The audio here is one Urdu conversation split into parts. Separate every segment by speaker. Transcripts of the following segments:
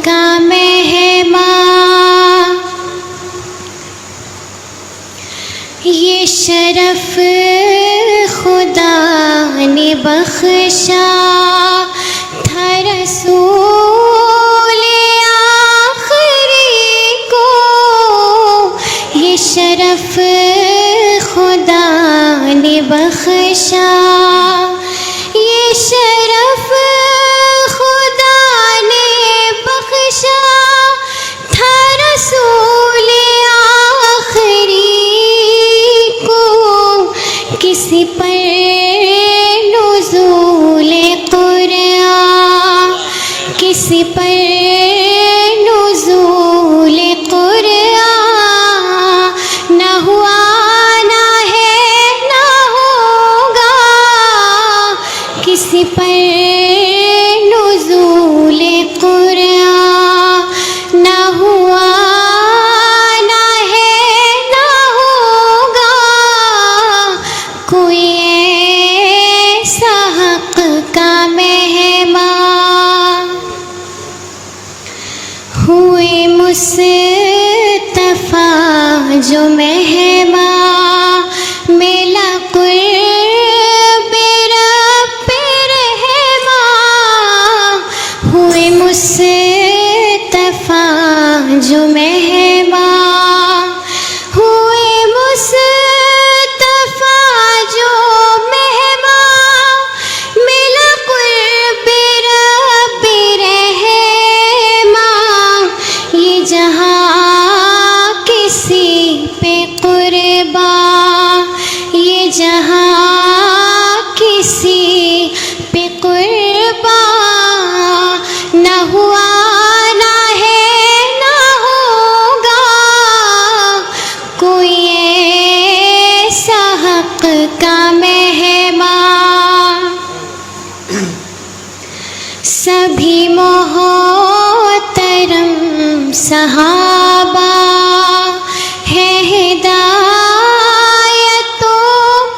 Speaker 1: کا مہمان، یہ شرف خدا نے بخشا تھا رسول آخری کو، یہ شرف خدا نے بخشا، یہ شرف خدا نے بخشا تھا رسول آخری کو، کسی پر نزول قرآن، کسی پر نزول قرآن نہ ہوا نہ ہے نہ ہوگا، کسی پر نزول قرآن نہ ہوا نہ ہے نہ ہوگا، کوئی ایسا حق کا مہمان، ہوئے مصطفیٰ جو مہمان، ملا قرب رب رحمان، ہوئے مصطفیٰ جو مہمان، ہوئے مصطفیٰ جو مہمان، ملا قرب رب رحمان، یہ جہاں کسی پہ قربان، یہ جہاں کسی پہ قربان نہ ہوا نہ ہے نہ ہوگا، کوئی ایسا حق کا مہمان، سبھی محترم صحابہ ہے ہدایتوں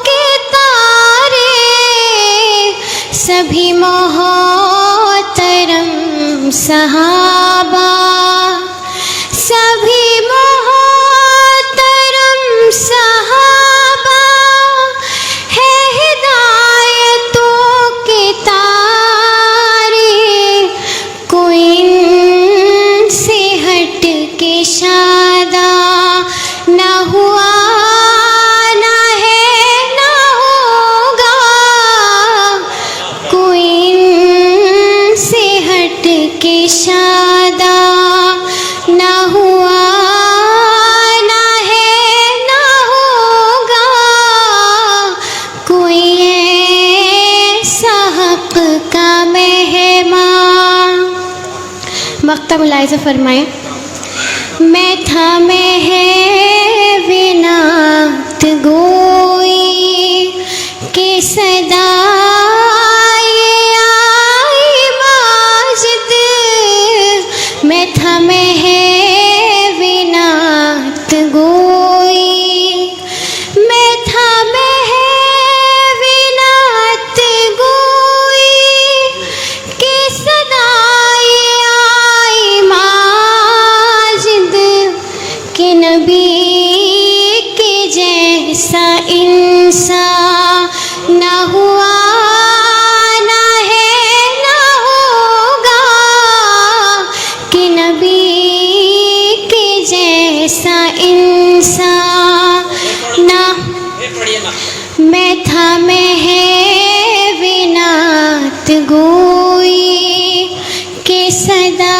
Speaker 1: کے تارے، سبھی محترم صحابہ، سبھی محترم صحابہ ہے ہدایتوں کے تارے، کوئی ان سے ہٹ کے شاداں نہ ہوا نہ ہے نہ ہوگا، کوئی ان سے ہٹ کے شاداں نہ ہوا نہ ہے نہ ہوگا، کوئی ایسا حق کا مہمان۔ مقطع ملاحظہ فرمائیں، میں تھا مہوینات گوئی کہ صدا آئی ماجد، میں تھا مہوینات گوئی، میں تھا مہوینات گوئی کہ صدا آئی ماجد، کہ نبی کے جیسا انسان نہ ہوا نہ ہے نہ ہوگا، کہ نبی کے جیسا انسان نہ، میں تھا مہوینات گوئی کہ صدا